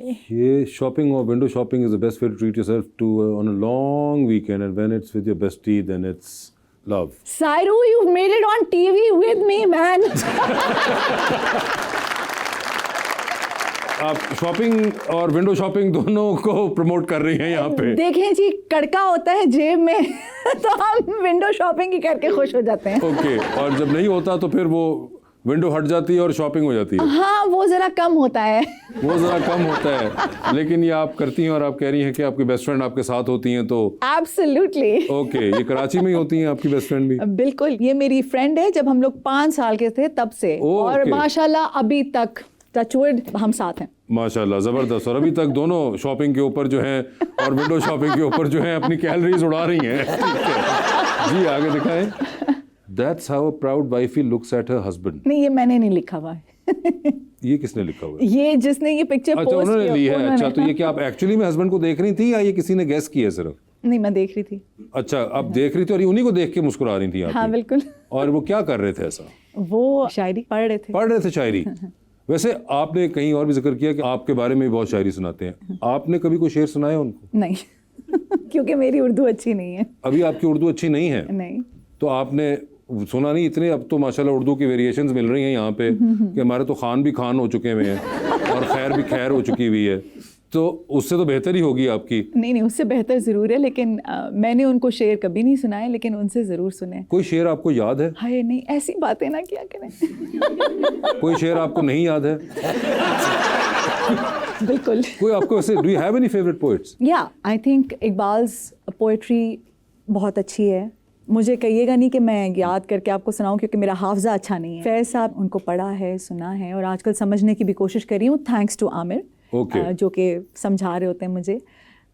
ये शॉपिंग और window shopping is the best way to treat yourself to on a long weekend and when it's with your bestie then it's love. Sairu, you've made it on TV with me, man. आप shopping और window shopping दोनों को promote कर रही हैं यहाँ पे. देखें जी, कड़का होता है जेब में तो हम विंडो शॉपिंग ही करके खुश हो जाते हैं. ओके, और जब नहीं होता तो फिर वो विंडो हट जाती है और शॉपिंग हो जाती है. हाँ, वो जरा कम होता है. वो ज़रा कम होता है, लेकिन ये आप करती हैं और आप कह रही हैं कि आपकी बेस्ट फ्रेंड आपके साथ होती हैं तो. एब्सोल्युटली. ओके, ये कराची में ही होती हैं आपकी बेस्ट फ्रेंड भी? बिल्कुल, ये मेरी फ्रेंड है जब हम लोग 5 साल के थे तब से. और ओके. माशाल्लाह अभी तक टचवुड हम साथ हैं. माशाल्लाह, ज़बरदस्त. और अभी तक दोनों शॉपिंग के ऊपर जो हैं और विंडो शॉपिंग के ऊपर जो हैं अपनी कैलोरीज उड़ा रही हैं. ठीक है जी, आगे दिखाएं. That's how a proud wifey looks at her husband. नहीं, ये मैंने नहीं लिखा हुआ है. ये किसने लिखा हुआ है? ये जिसने ये पिक्चर अच्छा, पोस्ट उन्होंने ली है. उन्होंने. अच्छा, तो ये क्या आप एक्चुअली में हस्बैंड को देख रही थी या ये किसी ने गेस किया सिर्फ? नहीं, मैं देख रही थी. अच्छा, आप देख रही थी और ये उन्हीं को देख के मुस्कुरा रही थी आप? हाँ, बिल्कुल. और वो क्या कर रहे थे ऐसा? वो शायरी पढ़ रहे थे. पढ़ रहे थे शायरी. वैसे आपने कहीं और भी जिक्र किया कि आपके बारे में भी बहुत शायरी सुनाते हैं. आपने कभी कोई शेर सुनाया उनको? नहीं. क्योंकि मेरी उर्दू अच्छी नहीं है. अभी आपकी उर्दू अच्छी नहीं है? नहीं. तो आपने सुना नहीं? इतने अब तो माशाल्लाह उर्दू की वेरिएशंस मिल रही हैं यहाँ पे कि हमारे तो खान भी खान हो चुके हुए हैं और खैर भी खैर हो चुकी हुई है, तो उससे तो बेहतर ही होगी आपकी. नहीं, उससे बेहतर ज़रूर है, लेकिन मैंने उनको शेर कभी नहीं सुनाए, लेकिन उनसे ज़रूर सुने. कोई शेर आपको याद है? हाय नहीं, ऐसी बातें ना किया करें. कोई शेर आपको नहीं याद है? बिल्कुल. कोई आपको ऐसे, do you have any favourite poets? या आई थिंक इकबाल्स पोएट्री बहुत अच्छी है. मुझे कहिएगा नहीं कि मैं याद करके आपको सुनाऊं क्योंकि मेरा हाफजा अच्छा नहीं है. फैज़ साहब, उनको पढ़ा है, सुना है और आजकल समझने की भी कोशिश कर रही हूँ, थैंक्स टू आमिर. जो कि समझा रहे होते हैं मुझे.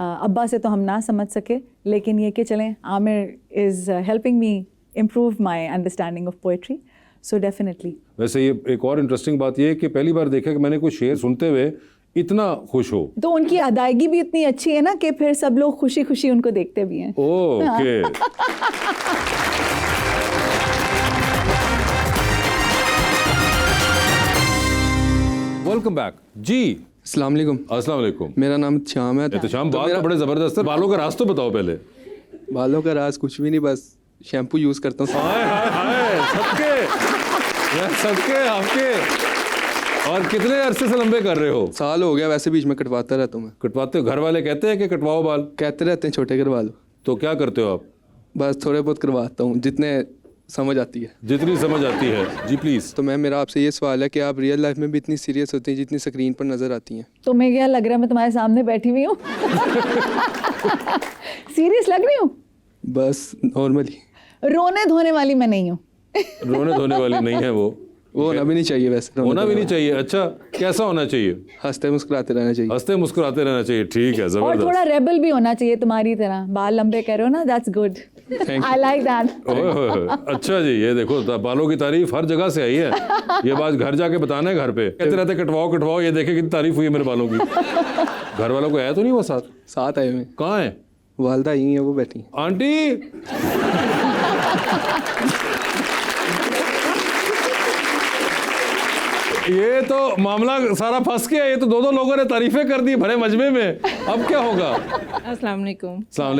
अब्बा से तो हम ना समझ सके, लेकिन ये कि चलें, Aamir is helping me improve my understanding of poetry. So definitely. वैसे ये एक और इंटरेस्टिंग बात ये है कि पहली बार देखा कि मैंने कोई शेर सुनते हुए इतना खुश हो. तो उनकी अदायगी भी इतनी अच्छी है ना कि फिर सब लोग खुशी खुशी उनको देखते भी हैं. ओके. वेलकम बैक जी. अस्सलाम वालेकुम. अस्सलाम वालेकुम. मेरा नाम श्याम है. एहतशाम, बाल तो बड़े ज़बरदस्त है. बालों का राज तो बताओ पहले. बालों का राज कुछ भी नहीं, बस शैम्पू यूज़ करता हूँ. हाय हाय हाय, सबके आपके. और कितने अरसे से लंबे कर रहे हो? साल हो गया, वैसे बीच में कटवाता रहता हूँ मैं. कटवाते हो? घर वाले कहते हैं कि कटवाओ बाल? कहते रहते हैं छोटे करवा लो. तो क्या करते हो आप? बस थोड़े बहुत करवाता हूँ, जितने समझ आती है. जितनी समझ आती है. जी प्लीज़. तो मैम, मेरा आपसे ये सवाल है कि आप रियल लाइफ में भी इतनी सीरियस होती हैं जितनी स्क्रीन पर नज़र आती हैं? तो मैं क्या लग रहा है मैं तुम्हारे सामने बैठी हुई हूँ? सीरियस लग रही हूँ? बस नॉर्मली. रोने धोने वाली मैं नहीं हूँ. रोने धोने वाली नहीं है वो होना भी नहीं चाहिए. वैसे होना भी नहीं चाहिए. अच्छा, कैसा होना चाहिए? हंसते मुस्कुराते रहना चाहिए. हंसते मुस्कुराते रहना चाहिए. ठीक है, और जबरदस्त. थोड़ा रेबल भी होना चाहिए तुम्हारी तरह. बाल लंबे करो ना, that's good. I like that. अच्छा जी, ये देखो बालों की तारीफ हर जगह से आई है. ये बात घर जाके बताना है घर पे. कहते रहते कटवाओ कटवाओ, ये देखे कितनी तारीफ हुई है मेरे बालों की. घर वालों को आया तो नहीं वो साथ आए हुए. कहाँ है? वालदा यहीं है, वो बैठी. आंटी. ये तो मामला सारा फंस गया. ये तो दो लोगों ने तारीफें कर दी भरे मजमे में. अब क्या होगा? अस्सलाम वालेकुम. अस्सलाम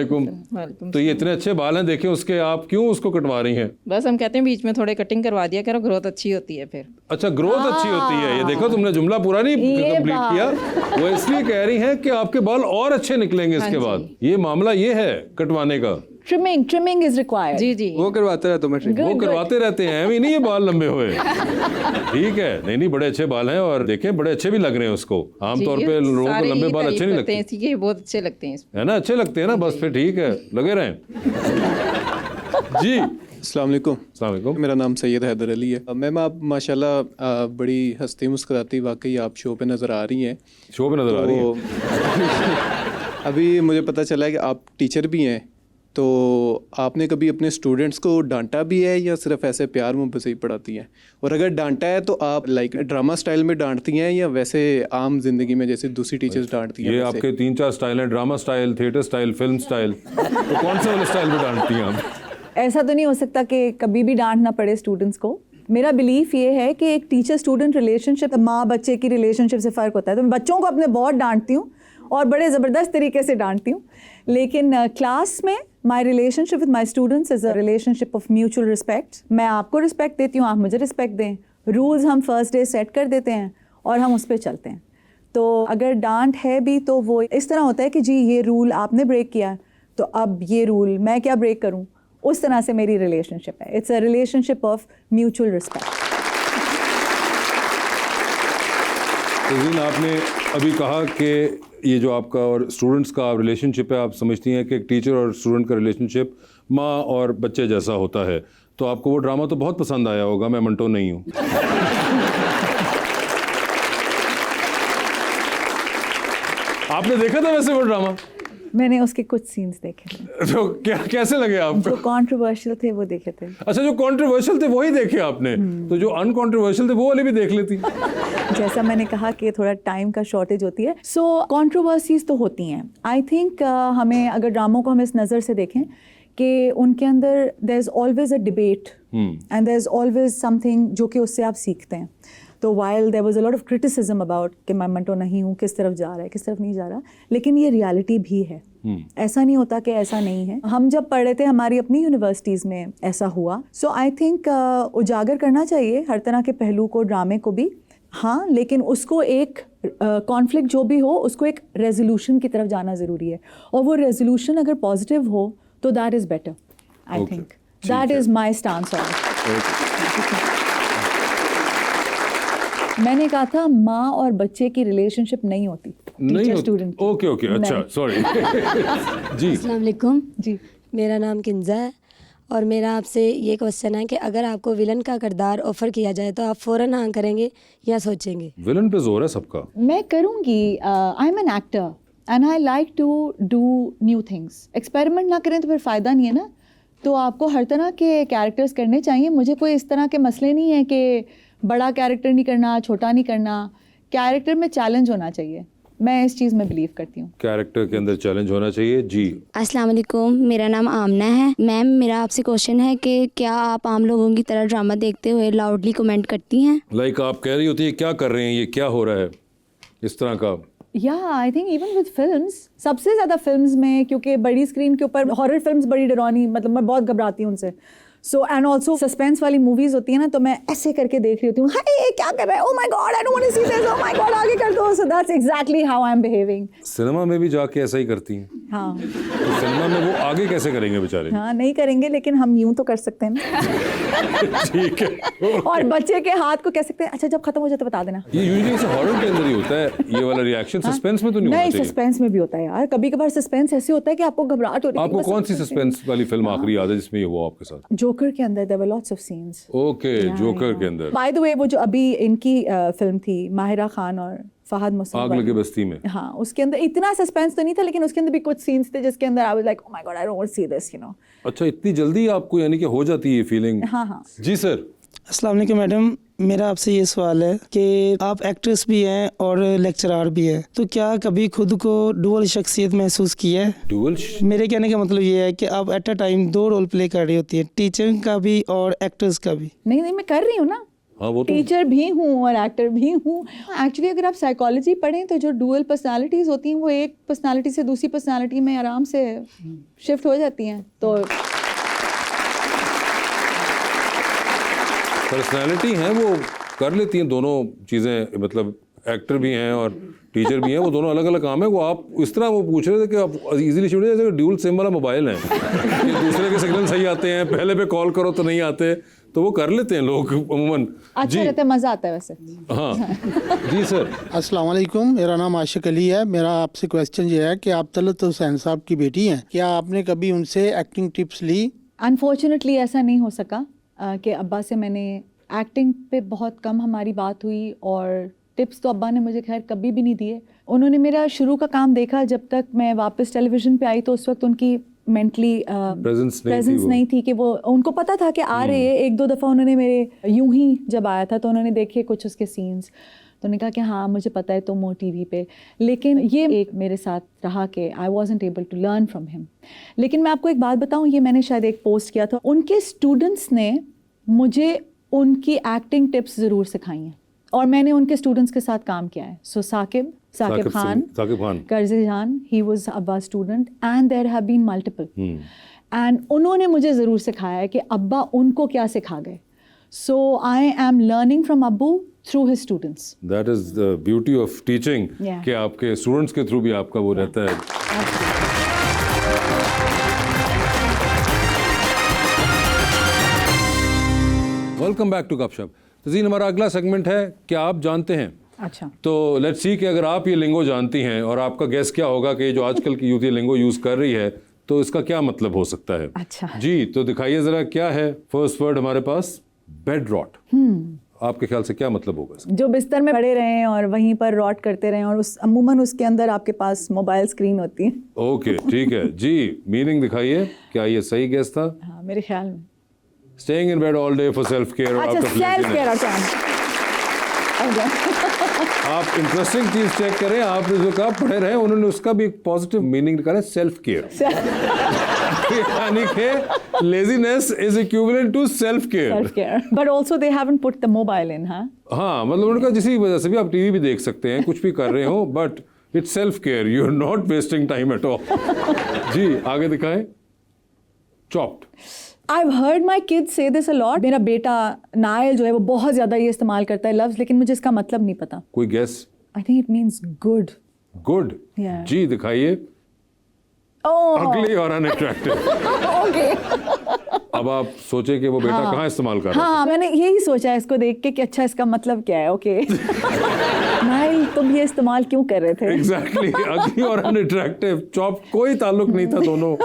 वालेकुम. तो ये इतने अच्छे बाल हैं, देखें उसके, आप क्यों उसको कटवा रही हैं? बस हम कहते हैं बीच में थोड़े कटिंग करवा दिया करो, ग्रोथ अच्छी होती है फिर. अच्छा, ग्रोथ अच्छी होती है. ये देखो, तुमने जुमला पूरा नहीं कंप्लीट किया. वो इसलिए कह रही हैं कि आपके बाल और अच्छे निकलेंगे इसके बाद. ये मामला ये है कटवाने का. Trimming is required. जी जी. वो करवाते रहता हूँ मैं. वो करवाते रहते हैं. अभी नहीं ये बाल लंबे हुए. ठीक है. नहीं, बड़े अच्छे बाल हैं और देखें बड़े अच्छे भी लग रहे हैं उसको. आमतौर पे लोगों को लंबे बाल अच्छे नहीं लगते हैं. ये बहुत अच्छे लगते हैं, है ना? अच्छे लगते हैं ना. बस फिर ठीक है, लगे रहें. जी. अस्सलाम वालेकुम. अस्सलाम वालेकुम. मेरा नाम सैयद हैदर अली है. मैम, आप माशाल्लाह बड़ी हंसती मुस्कुराती वाकई आप शो पे नज़र आ रही हैं. शो पे नज़र आ रही हैं. अभी मुझे पता चला है कि आप टीचर भी हैं. तो आपने कभी अपने स्टूडेंट्स को डांटा भी है या सिर्फ ऐसे प्यार मोहब्बत से ही पढ़ाती हैं? और अगर डांटा है तो आप लाइक ड्रामा स्टाइल में डांटती हैं या वैसे आम जिंदगी में जैसे दूसरी टीचर्स डांटती हैं? ये आपके 3-4 स्टाइल हैं. Drama style, theatre style, film style. तो कौन से वाले स्टाइल में डांटती हैं आप? ऐसा तो नहीं हो सकता कि कभी भी डांटना पड़े स्टूडेंट्स को. मेरा बिलीफ ये है कि एक टीचर स्टूडेंट रिलेशनशिप, माँ बच्चे की रिलेशनशिप से फ़र्क होता है। तो मैं बच्चों को अपने बहुत डांटती हूँ और बड़े ज़बरदस्त तरीके से डांटती हूँ, लेकिन क्लास में my relationship with my students is a relationship of mutual respect. मैं आपको रिस्पेक्ट देती हूँ, आप मुझे रिस्पेक्ट दें। रूल्स हम फर्स्ट डे सेट कर देते हैं और हम उस पर चलते हैं। तो अगर डांट है भी तो वो इस तरह होता है कि जी ये रूल आपने ब्रेक किया तो अब ये रूल मैं क्या ब्रेक करूं, उस तरह से मेरी रिलेशनशिप है। It's a relationship of mutual respect. Tazeen, आपने अभी कहा कि ये जो आपका और स्टूडेंट्स का रिलेशनशिप है, आप समझती हैं कि एक टीचर और स्टूडेंट का रिलेशनशिप माँ और बच्चे जैसा होता है। तो आपको वो ड्रामा तो बहुत पसंद आया होगा, मैं मंटो नहीं हूँ। आपने देखा था वैसे वो ड्रामा? मैंने उसके कुछ सीन्स देखे थे। तो क्या कैसे लगे आपको? जो कंट्रोवर्शियल थे वो देखे थे। अच्छा, जो कंट्रोवर्शियल थे वही देखे आपने? तो जो अनकंट्रोवर्शियल थे वो वाले भी देख लेती। जैसा मैंने कहा कि थोड़ा टाइम का शॉर्टेज होती है, सो कंट्रोवर्सीज तो होती हैं। आई थिंक हमें अगर ड्रामों को हम इस नज़र से देखें कि उनके अंदर there is always a debate and there is always something जो कि उससे आप सीखते हैं। तो while there was a lot of criticism about कि मैं मंटो नहीं हूँ, किस तरफ जा रहा है, किस तरफ नहीं जा रहा, लेकिन ये रियलिटी भी है। ऐसा नहीं होता कि ऐसा नहीं है। हम जब पढ़ रहे थे हमारी अपनी यूनिवर्सिटीज़ में ऐसा हुआ। सो आई थिंक उजागर करना चाहिए हर तरह के पहलू को, ड्रामे को भी, हाँ, लेकिन उसको एक कॉन्फ्लिक्ट जो भी हो उसको एक रेजोल्यूशन की तरफ जाना ज़रूरी है, और वो रेजोल्यूशन अगर पॉजिटिव हो तो that is better. I think that is my stance on it. मैंने कहा था माँ और बच्चे की रिलेशनशिप नहीं होती, टीचर स्टूडेंट। ओके ओके, अच्छा, सॉरी। जी, अस्सलाम वालेकुम। जी, मेरा नाम किंजा है और मेरा आपसे ये क्वेश्चन है कि अगर आपको विलन का किरदार ऑफर किया जाए तो आप फ़ौरन हाँ करेंगे या सोचेंगे? विलन पे जोर है सबका। मैं करूँगी। I am an actor and I like to do new things. Experiment ना करें तो फिर फ़ायदा नहीं है ना। तो आपको हर तरह के कैरेक्टर्स करने चाहिए। मुझे कोई इस तरह के मसले नहीं है कि बड़ा कैरेक्टर नहीं करना, छोटा नहीं करना। कैरेक्टर में चैलेंज होना चाहिए। मैं इस चीज़ में बिलीव करती हूँ। कैरेक्टर के अंदर चैलेंज होना चाहिए। जी, अस्सलाम वालेकुम, मेरा नाम आमना है। मैम, मेरा आपसे क्वेश्चन है कि क्या आप आम लोगों की तरह ड्रामा देखते हुए लाउडली कमेंट करती हैं? लाइक आप कह रही होती है क्या कर रहे हैं, ये क्या हो रहा है, इस तरह का। या I think even with films, सबसे ज़्यादा फिल्म्स में, क्योंकि बड़ी स्क्रीन के ऊपर हॉरर फिल्म्स बड़ी डरावनी, मतलब मैं बहुत घबराती हूँ उनसे। सो एंड ऑल्सो सस्पेंस वाली मूवीज़ होती है ना, तो मैं ऐसे करके देख रही होती हूँ, हाय ये क्या कर रहा है, oh my God I don't want to see this, oh my God आगे कर दो। So that's exactly how I am behaving. Cinema में भी जाके ऐसा ही करती हैं? हाँ, तो सिनेमा में वो आगे कैसे करेंगे बेचारे? हाँ, नहीं करेंगे, लेकिन हम यूं तो कर सकते हैं ना। ठीक है। और बच्चे के हाथ को कह सकते हैं, अच्छा जब खत्म हो जाए तो बता देना। ये यूजुअली ऐसे हॉरर के अंदर ही होता है, ये वाला रिएक्शन। सस्पेंस में तो नहीं होना नहीं, चाहिए। सस्पेंस में भी होता है यार। कभी कभार सस्पेंस ऐसे होता है कि आपको घबराहट हो रही है। आपको कौन सी सस्पेंस वाली फिल्म आखिरी याद है जिसमें ये हुआ आपके साथ? जोकर के अंदर there were lots of scenes. Okay, Joker के अंदर। बाय द वे, वो जो अभी इनकी फिल्म थी माहिरा खान और फहद मुस्तफा, आग लगे बस्ती में, हाँ, उसके अंदर इतना सस्पेंस तो नहीं था, लेकिन उसके अंदर भी कुछ सीन्स थे जिसके अंदर I was like oh my God I don't want to see this, you know. अच्छा, इतनी जल्दी आपको यानी कि हो जाती है ये फीलिंग? हाँ हाँ। जी सर। अस्सलाम वालेकुम मैडम, मेरा आपसे ये सवाल है कि आप एक्ट्रेस भी हैं और लेक्चरार भी हैं, तो क्या कभी खुद को डुअल शख्सियत महसूस की है? डुअल? मेरे कहने का मतलब ये है कि आप at a time 2 role play कर रही होती हैं, टीचर का भी और एक्ट्रेस का भी। नहीं नहीं, मैं कर रही हूँ ना, हाँ, वो तो टीचर भी हूँ और एक्टर भी हूँ। एक्चुअली अगर आप साइकोलॉजी पढ़ें तो जो डुअल पर्सनालिटीज़ होती हैं वो एक पर्सनालिटी से दूसरी पर्सनालिटी में आराम से शिफ्ट हो जाती हैं। तो पर्सनालिटी हैं, वो कर लेती हैं दोनों चीज़ें, मतलब एक्टर भी हैं और टीचर भी हैं, वो दोनों अलग अलग काम है। वो आप इस तरह वो पूछ रहे थे कि आप इजीली शिफ्ट, जैसे ड्यूल सिम वाला मोबाइल है कि दूसरे के सिग्नल सही आते हैं, पहले पे कॉल करो तो नहीं आते, तो वो कर लेते हैं लोग अमूमन। अच्छा रहता है, मज़ा आता है वैसे। हाँ जी सर। अस्सलाम वालेकुम, मेरा नाम आशिक अली है। मेरा आपसे क्वेश्चन ये है कि आप तलत हुसैन साहब की बेटी हैं, क्या आपने कभी उनसे एक्टिंग टिप्स ली? अनफॉर्चुनेटली ऐसा नहीं हो सका कि अब्बा से मैंने एक्टिंग पे बहुत कम हमारी बात हुई, और टिप्स तो अब्बा ने मुझे खैर कभी भी नहीं दिए। उन्होंने मेरा शुरू का काम देखा, जब तक मैं वापस टेलीविज़न पे आई तो उस वक्त उनकी मेंटली प्रेजेंस नहीं थी कि वो, उनको पता था कि आ रहे हैं। 1-2 दफ़ा उन्होंने मेरे यूं ही जब आया था तो उन्होंने देखे कुछ उसके सीन्स, तो उन्होंने कहा कि हाँ मुझे पता है तुम हो टीवी पे। लेकिन ये एक मेरे साथ रहा कि I wasn't able to learn from him. लेकिन मैं आपको एक बात बताऊँ, ये मैंने शायद एक पोस्ट किया था, उनके स्टूडेंट्स ने मुझे उनकी एक्टिंग टिप्स ज़रूर सिखाई हैं और मैंने उनके स्टूडेंट्स के साथ काम किया है. सो साकिब खान, कर्ज़ी जान, he was a bad student and there have been multiple. And उन्होंने मुझे ज़रूर सिखाया है कि अब्बा उनको क्या सिखा गए. सो आई एम लर्निंग फ्रॉम अब्बू through his students. That is the beauty of teaching Yeah. कि आपके स्टूडेंट्स के थ्रू भी आपका वो रहता है. वेलकम बैक टू गपशप. तज़ीन, हमारा अगला सेगमेंट है क्या आप जानते हैं. अच्छा. तो लेट्स सी कि अगर आप ये लिंगो जानती हैं और आपका गेस क्या होगा कि जो आजकल की यूथ ये लिंगो यूज़ कर रही है तो इसका क्या मतलब हो सकता है. अच्छा. जी, तो दिखाइए ज़रा क्या है. फर्स्ट वर्ड हमारे पास बेड रॉट. आपके ख्याल से क्या मतलब होगा इसका? जो बिस्तर में पड़े रहें और वहीं पर रॉट करते रहें और उस अमूमन उसके अंदर आपके पास मोबाइल स्क्रीन होती है. ओके, ठीक है जी. मीनिंग दिखाइए, क्या ये सही गेस था? हाँ, मेरे ख्याल में. Staying in bed all day for self care or अच्छा, out of self laziness. Care. अच्छा. आप इंटरेस्टिंग चीज चेक करें. आपने जो कहा पढ़े रहे, उन्होंने उसका भी एक पॉजिटिव मीनिंग निकाला, सेल्फ केयर. यानी कि laziness is equivalent to self care. Self care. But also they haven't put the mobile in, huh? हाँ, मतलब उन्होंने कहा जिस वजह से भी आप टीवी भी देख सकते हैं, कुछ भी कर रहे हो, but it's self care. You are not wasting time at all. जी, आगे दिखाएं. Chopped. I've heard my kids say this a lot. मेरा बेटा नायल जो है वो बहुत ज़्यादा ये इस्तेमाल करता है लफ्ज़, लेकिन मुझे इसका मतलब नहीं पता. कोई guess? I think it means good. Good. Yeah. जी, दिखाइए. Oh. अगली और अनअट्रैक्टिव. Okay. अब आप सोचे कि वो बेटा कहाँ इस्तेमाल कर रहा है. हाँ, मैंने यही सोचा है इसको देख के कि अच्छा इसका मतलब क्या है. ओके. नायल, तुम ये इस्तेमाल क्यों कर रहे थे? एग्जैक्टली. अगली और अनअट्रैक्टिव, चॉप, कोई ताल्लुक नहीं था दोनों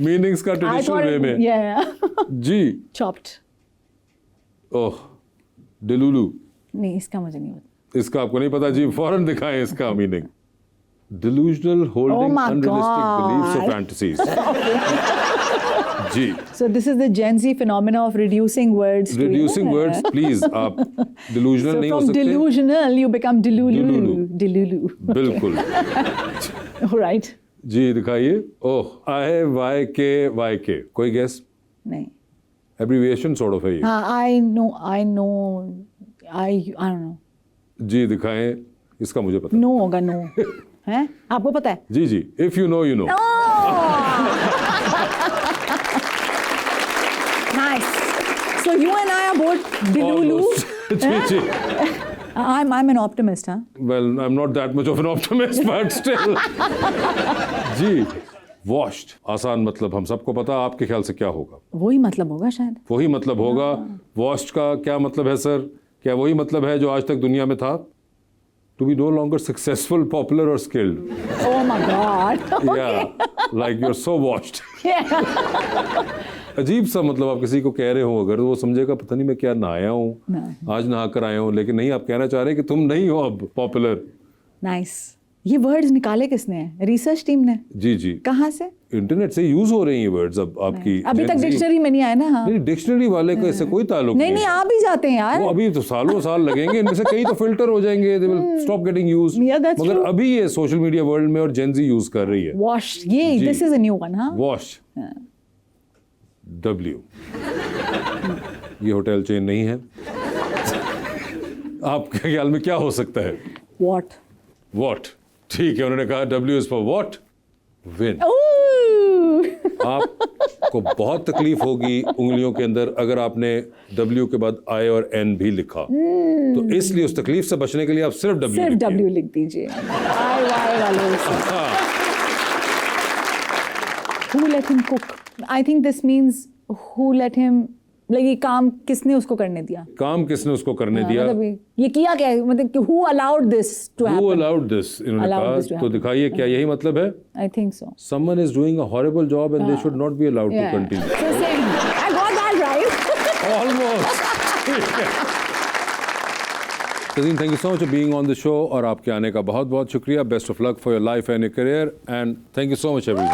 मीनिंग्स का ट्रेडिशनल वे में. Yeah. जी. Chopped. ओह, डिलुलू. नहीं, इसका मुझे नहीं पता. इसका आपको नहीं पता? जी, फौरन दिखाएं इसका meaning. Delusional holding Oh my unrealistic beliefs or God. fantasies. जी. So this is the Gen Z phenomena of reducing words. to, Reducing words, please. आप delusional So नहीं हो from सकते. delusional you become delulu. Delulu. बिल्कुल. All right. जी, दिखाइए. ओह, IYK. कोई guess? नहीं. Abbreviation sort of है ये. हाँ, I don't know. जी, दिखाएं. इसका मुझे पता. No होगा, no. हैं? आपको पता है? जी जी. If you know, you know. Nice. So you and I are both delulu. Almost. Ji ji. I'm an optimist, huh? Well, I'm not that much of an optimist, but still. Ji. Washed. आसान मतलब हम सबको पता. आपके ख्याल से क्या होगा? वही मतलब होगा शायद. वही मतलब होगा. Washed का क्या मतलब है सर? क्या वही मतलब है जो आज तक दुनिया में था? To be no longer successful, popular or skilled. Oh my God. Yeah, like you're so washed. अजीब सा मतलब आप किसी को कह रहे हो अगर तो वो समझेगा पता नहीं मैं क्या नहाया हूँ, आज नहा कर आया हूँ, लेकिन नहीं, आप कहना चाह रहे हैं कि तुम नहीं हो अब पॉपुलर. Nice. ये वर्ड्स निकाले किसने हैं? रिसर्च टीम ने. जी जी. कहाँ से? इंटरनेट से यूज हो रही हैं वर्ड्स अब आपकी. अभी तक डिक्शनरी में नहीं आया ना. हाँ. नहीं, डिक्शनरी वाले का इससे कोई ताल्लुक नहीं नहीं, आप भी जाते हैं यार. वो अभी तो सालों साल लगेंगे, इनमें से कई तो फिल्टर हो जाएंगे, they will stop getting used. Yeah, that's मगर true. अभी ये सोशल मीडिया वर्ल्ड में और जेन ज़ी यूज कर रही है. वॉश. ये जी. This is a new one. हाँ. वॉश. W. ये होटल चेन नहीं है. आपके ख्याल में क्या हो सकता है? What? What. ठीक है, उन्होंने कहा W is for what? Win. Ooh. आपको बहुत तकलीफ होगी उंगलियों के अंदर अगर आपने W के बाद I और N भी लिखा. तो इसलिए उस तकलीफ से बचने के लिए आप सिर्फ W सिर्फ लिखिए. W लिख दीजिए. I वाले से. Who let him cook? I think this means who let him, like ये काम किसने उसको करने दिया? काम किसने उसको करने दिया? मतलब ये किया क्या? मतलब कि who allowed this to happen? Who allowed this? इन्होंने Allowed this to कहा. तो happen. दिखाइए क्या यही मतलब है? I think so. Someone is doing a horrible job and they should not be allowed to continue. So same. I got that right. Almost. Tazeen, thank you so much for being on the show और आपके आने का बहुत बहुत शुक्रिया. Best of luck for your life and your career and thank you so much everyone.